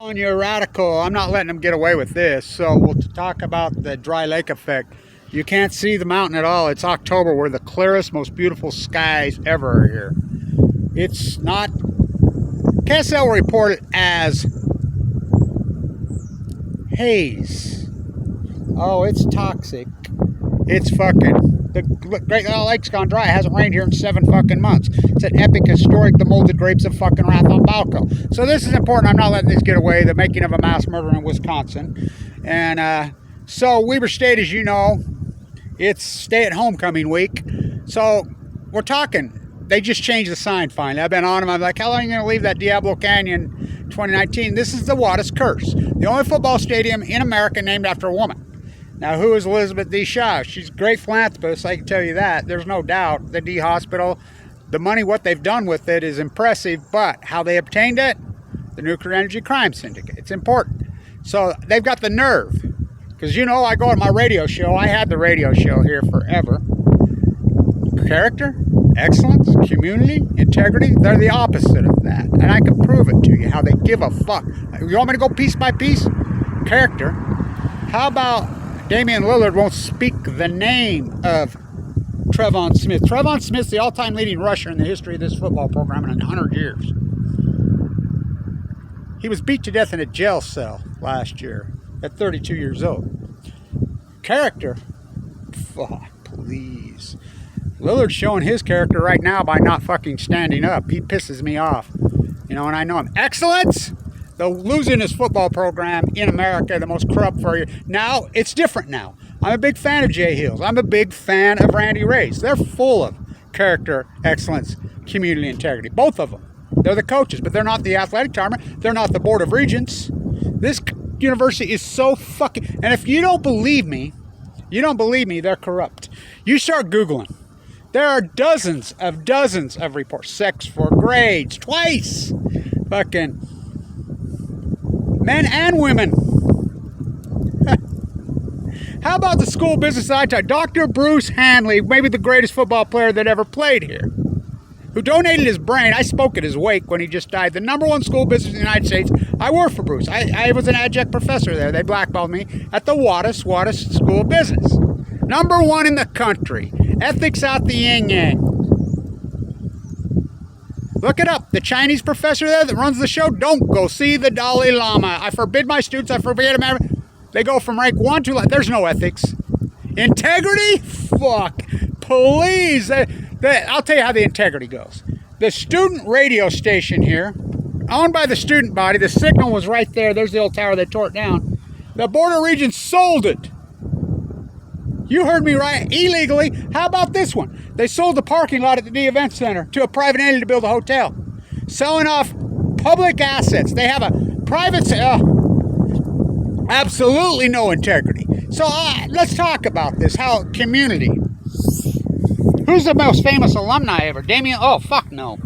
On your radical, I'm not letting them get away with this. So we'll talk about the dry lake effect. You can't see the mountain at all. It's October. We're the clearest, most beautiful skies ever are here. It's not, KSL will report it as haze. Oh, it's toxic. It's fucking, the Great Lake's gone dry. It hasn't rained here in 7 fucking months. It's an epic, historic, the molded grapes of fucking Wrath on Balco. So this is important. I'm not letting this get away. The making of a mass murder in Wisconsin. And so Weber State, as you know, it's stay-at-home coming week. So we're talking. They just changed the sign finally. I've been on them. I'm like, how long are you going to leave that Diablo Canyon 2019? This is the Wattis Curse. The only football stadium in America named after a woman. Now, who is Elizabeth D. Shaw? She's a great philanthropist, I can tell you that. There's no doubt. The D Hospital, the money, what they've done with it is impressive, but how they obtained it? The Nuclear Energy Crime Syndicate. It's important. So they've got the nerve. Because, you know, I go on my radio show. I had the radio show here forever. Character, excellence, community, integrity, they're the opposite of that. And I can prove it to you, how they give a fuck. You want me to go piece by piece? Character. How about Damian Lillard won't speak the name of Trevon Smith? Trevon Smith's the all-time leading rusher in the history of this football program in 100 years. He was beat to death in a jail cell last year at 32 years old. Character? Fuck, please. Lillard's showing his character right now by not fucking standing up. He pisses me off. You know, and I know him. Excellence? The losingest football program in America, the most corrupt for you. Now, it's different now. I'm a big fan of Jay Hills. I'm a big fan of Randy Race. They're full of character, excellence, community integrity. Both of them. They're the coaches, but they're not the athletic department. They're not the board of regents. This university is so fucking... And if you don't believe me, they're corrupt. You start Googling. There are dozens of reports. Sex for grades, twice. Fucking men and women. How about the school business I taught? Dr. Bruce Hanley, maybe the greatest football player that ever played here, who donated his brain. I spoke at his wake when he just died. The #1 school business in the United States. I worked for Bruce. I was an adjunct professor there. They blackballed me at the Wattis School of Business. #1 in the country. Ethics out the yin-yang. Look it up. The Chinese professor there that runs the show, don't go see the Dalai Lama. I forbid my students, I forbid them. They go from rank 1 to... There's no ethics. Integrity? Fuck. Please. I'll tell you how the integrity goes. The student radio station here, owned by the student body, the signal was right there. There's the old tower. They tore it down. The Board of Regents sold it. You heard me right, illegally. How about this one? They sold the parking lot at the D Event Center to a private entity to build a hotel. Selling off public assets. They have a private... absolutely no integrity. So let's talk about this. How community. Who's the most famous alumni ever? Damian? Oh, fuck no.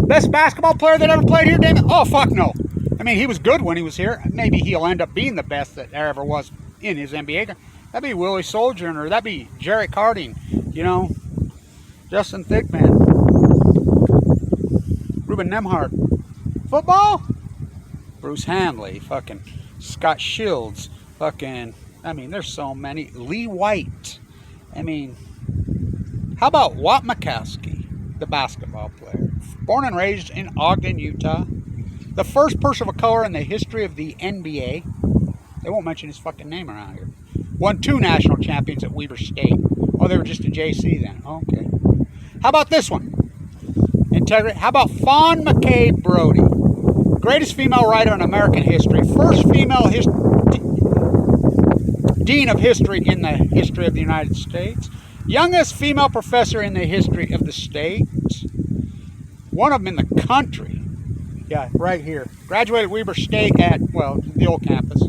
Best basketball player that ever played here? Damian? Oh, fuck no. I mean, he was good when he was here. Maybe he'll end up being the best that there ever was in his NBA. That'd be Willie Sojourner, or that'd be Jarrett Harding, you know, Justin Thickman, Ruben Nemhart. Football? Bruce Hanley, fucking Scott Shields, fucking, I mean, there's so many. Lee White. I mean, how about Watt Makowski, the basketball player? Born and raised in Ogden, Utah. The first person of color in the history of the NBA. They won't mention his fucking name around here. Won 2 national champions at Weber State. Oh, they were just a JC then. Okay. How about this one? Integrity. How about Fawn McCabe Brody? Greatest female writer in American history. First female dean of history in the history of the United States. Youngest female professor in the history of the state. One of them in the country. Yeah, right here. Graduated Weber State at, well, the old campus.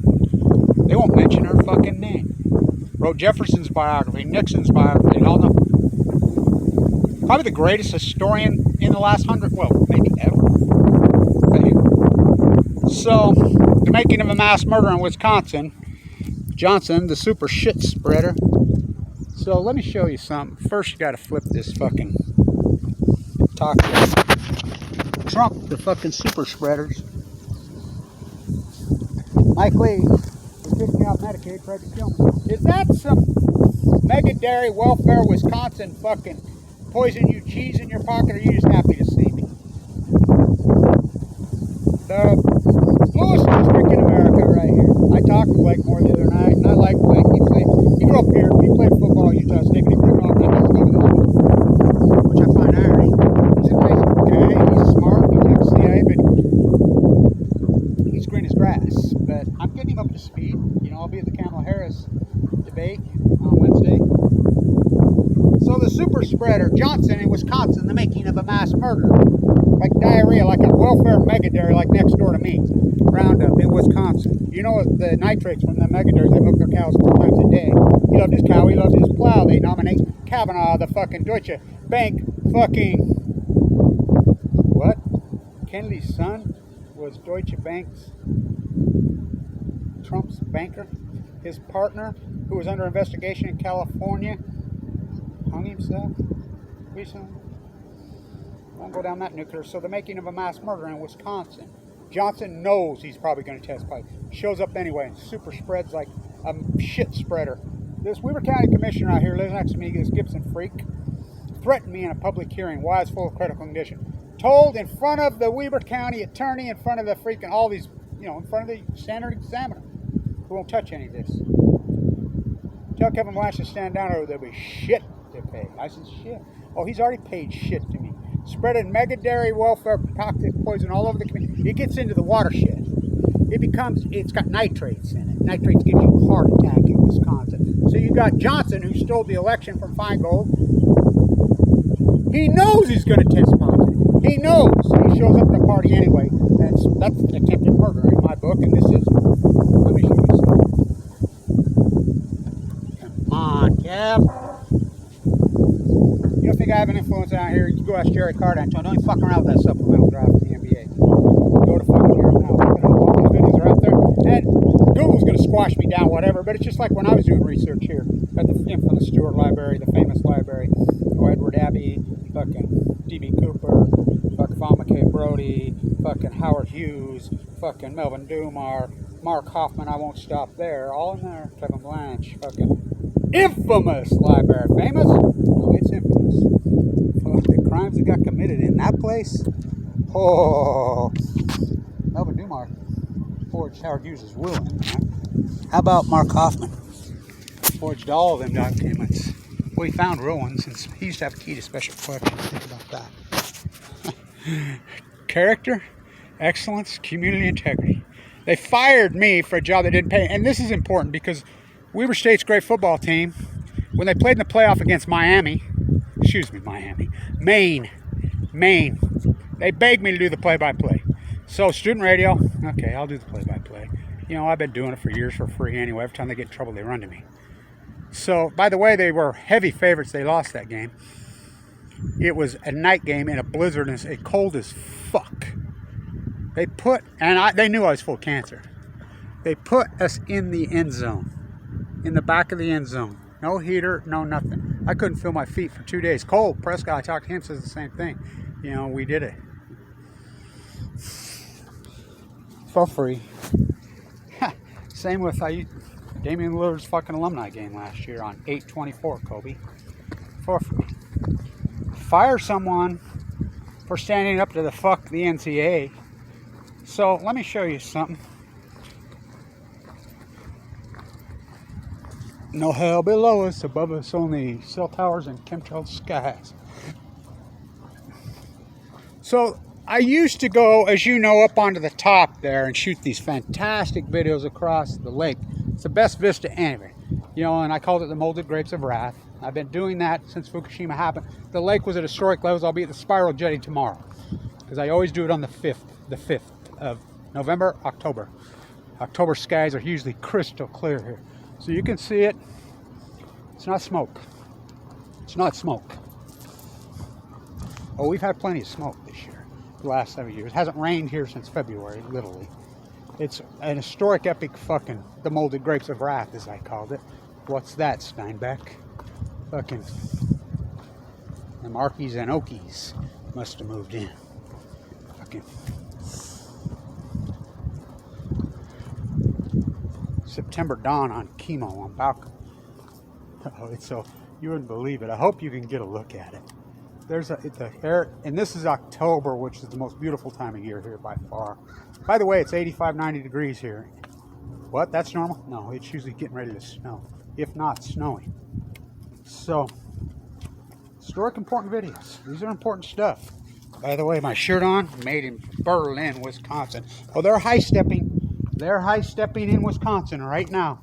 They won't mention her fucking name. Wrote Jefferson's biography, Nixon's biography, all them. Probably the greatest historian in the last 100, well, maybe ever. So, the making of a mass murder in Wisconsin. Johnson, the super shit spreader. So, let me show you something. First, you got to flip this fucking talk to Trump, the fucking super spreaders. Mike Lee was kicking me off Medicaid, tried to kill me. Is that some Mega Dairy Welfare Wisconsin fucking poison you cheese in your pocket, or are you just happy to see me? The bluest district in America right here. I talked to Blake more the other night, and I like Blake. He grew up here. He played football at Utah State, but he grew up and I got to go to this, which I find irony. He's a nice guy. He's smart. He's ex-CIA, but he's green as grass. But I'm getting him up to speed. You know, I'll be at the Kamala Harris debate on Wednesday. So the super spreader, Johnson in Wisconsin, the making of a mass murder. Like diarrhea, like a welfare mega dairy, like next door to me. Roundup in Wisconsin. You know the nitrates from the mega dairies, they milk their cows 4 times a day. He loved his cow, he loved his plow. They nominate Kavanaugh, the fucking Deutsche Bank fucking... What? Kennedy's son was Deutsche Bank's... Trump's banker. His partner, who was under investigation in California, hung himself recently. Won't go down that nuclear. So the making of a mass murder in Wisconsin. Johnson knows he's probably going to test positive. Shows up anyway and super spreads like a shit spreader. This Weber County commissioner out here lives next to me, this Gibson freak, threatened me in a public hearing while it's full of critical condition. Told in front of the Weber County attorney, in front of the freaking, all these, you know, in front of the standard examiner, who won't touch any of this. Tell Kevin Blanche to stand down or there'll be shit to pay. I said, shit. Oh, he's already paid shit to me. Spreading mega dairy welfare toxic poison all over the community. It gets into the watershed. It's got nitrates in it. Nitrates give you a heart attack in Wisconsin. So you got Johnson, who stole the election from Feingold. He knows he's going to test positive. He knows. He shows up at a party anyway. That's attempted murder in my book, and this is... Let me show you something. Come on, Kev. You don't think I have an influence out here? You go ask Jerry Carter and tell him, don't even fuck around with that supplemental draft in the NBA. Go to fucking here now. All these videos are out there. And Google's going to squash me down, whatever. But it's just like when I was doing research here at the infamous Stewart Library, the famous library. Oh, Edward Abbey, fucking D.B. Cooper, fucking Von McKay Brody, fucking Howard Hughes, fucking Melvin Dumar, Mark Hoffman, I won't stop there. All in there. Kevin Blanche, fucking infamous library. Famous? No, it's infamous. The crimes that got committed in that place. Oh, Melvin Dumar forged Howard Hughes' will in that. How about Mark Hoffman? Forged all of them documents. Well, he found real ones, and he used to have a key to special collections. Think about that. Character, excellence, community integrity. They fired me for a job they didn't pay, and this is important because Weber State's great football team, when they played in the playoff against Maine, they begged me to do the play-by-play. So student radio, okay, I'll do the play-by-play. You know, I've been doing it for years for free anyway. Every time they get in trouble, they run to me. So, by the way, they were heavy favorites. They lost that game. It was a night game in a blizzard and it's cold as fuck. They knew I was full of cancer. They put us in the end zone, in the back of the end zone. No heater, no nothing. I couldn't feel my feet for 2 days. Cole Prescott, I talked to him, says the same thing. You know, we did it for free. Same with Damian Lillard's fucking alumni game last year on 8/24, Kobe. For free. Fire someone for standing up to the NCAA. So let me show you something. No hell below us, above us only cell towers and chemtrail skies. So I used to go, as you know, up onto the top there and shoot these fantastic videos across the lake. It's the best vista anywhere. You know, and I called it the Molded Grapes of Wrath. I've been doing that since Fukushima happened. The lake was at historic levels. I'll be at the spiral jetty tomorrow, because I always do it on the 5th of November, October. October skies are usually crystal clear here. So you can see it. It's not smoke. It's not smoke. Oh, we've had plenty of smoke this year, the last 7 years. It hasn't rained here since February, literally. It's an historic epic fucking, the Molded Grapes of Wrath, as I called it. What's that, Steinbeck? Fucking, the Markies and Okies must have moved in. Fucking. September dawn on chemo on balcony. Oh, so you wouldn't believe it. I hope you can get a look at it. There's the air, and this is October, which is the most beautiful time of year here by far. By the way, it's 85, 90 degrees here. What? That's normal? No, it's usually getting ready to snow, if not snowing. So, historic important videos. These are important stuff. By the way, my shirt on, made in Berlin, Wisconsin. Oh, they're high stepping. They're high stepping in Wisconsin right now.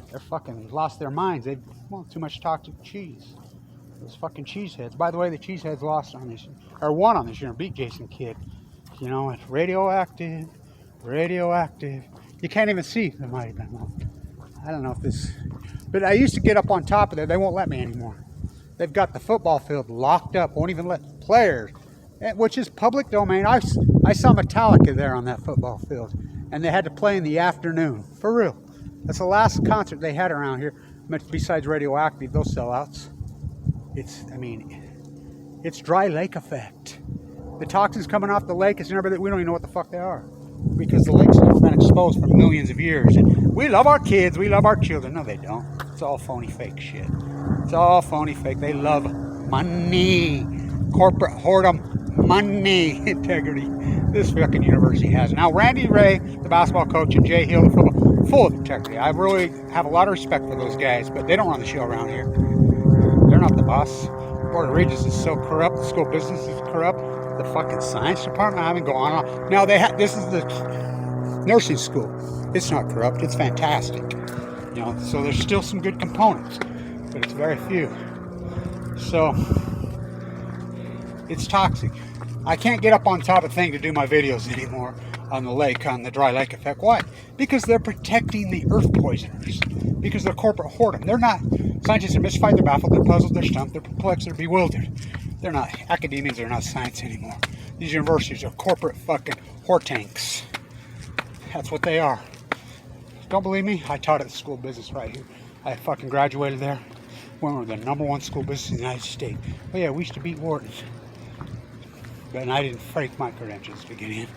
They're fucking lost their minds. They've want too much toxic cheese. Those fucking cheeseheads. By the way, the cheeseheads lost on this, or won on this year and beat Jason Kidd. You know, it's radioactive, radioactive. You can't even see the mighty been one. I don't know if this, but I used to get up on top of there. They won't let me anymore. They've got the football field locked up. Won't even let players, which is public domain. I saw Metallica there on that football field, and they had to play in the afternoon. For real. That's the last concert they had around here. Besides radioactive, those sellouts. It's dry lake effect. The toxins coming off the lake is never that we don't even know what the fuck they are, because the lake's never been exposed for millions of years. And we love our kids, we love our children. No, they don't. It's all phony, fake shit. It's all phony, fake. They love money, corporate whoredom, money, integrity. This fucking university has. Now, Randy Ray, the basketball coach, and Jay Hill, the football, full of integrity. I really have a lot of respect for those guys, but they don't run the show around here. They're not the boss. Board of Regents is so corrupt. The school business is corrupt. The fucking science department. I mean, go on. Now this is the nursing school. It's not corrupt. It's fantastic. You know, so there's still some good components, but it's very few. So it's toxic. I can't get up on top of the thing to do my videos anymore on the lake, on the dry lake effect. Why? Because they're protecting the earth poisoners. Because they're corporate whoredom. They're not. Scientists are mystified, they're baffled, they're puzzled, they're stumped, they're perplexed, they're bewildered. They're not. Academians are not science anymore. These universities are corporate fucking whore tanks. That's what they are. Don't believe me? I taught at the school of business right here. I fucking graduated there. We were the #1 school business in the United States. Oh yeah, we used to beat Wharton's. But I didn't fake my credentials to get in.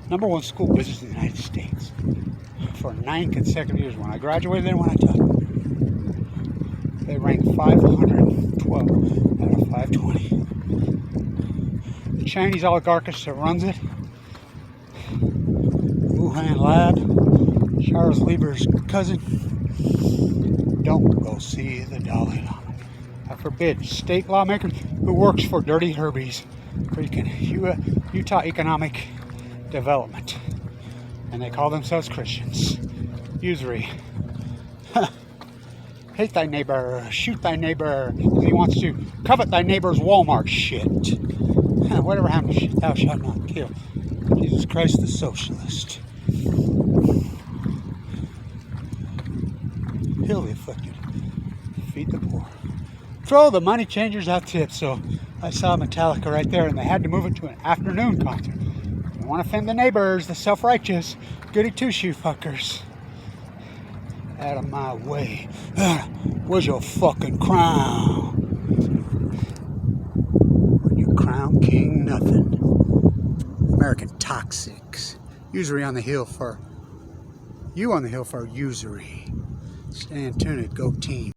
#1 school business in the United States for 9 consecutive years. When I graduated there, when I taught, they ranked 512 out of 520. The Chinese oligarchist that runs it, Wuhan Lab, Charles Lieber's cousin, don't go see the Dalai Lama. I forbid state lawmaker who works for Dirty Herbie's freaking Utah Economic Development, and they call themselves Christians. Usury. Hate thy neighbor, shoot thy neighbor, because he wants to covet thy neighbor's Walmart shit. Whatever happened to thou shalt not kill. Jesus Christ the socialist. Heal the afflicted, feed the poor. Throw the money changers out tips. So I saw Metallica right there, and they had to move it to an afternoon concert. They want to offend the neighbors, the self-righteous, goody two-shoe fuckers. Out of my way. Where's your fucking crown? When you crown king nothing. American toxics. Usury on the hill for you, on the hill for usury. Stand tuned, go team.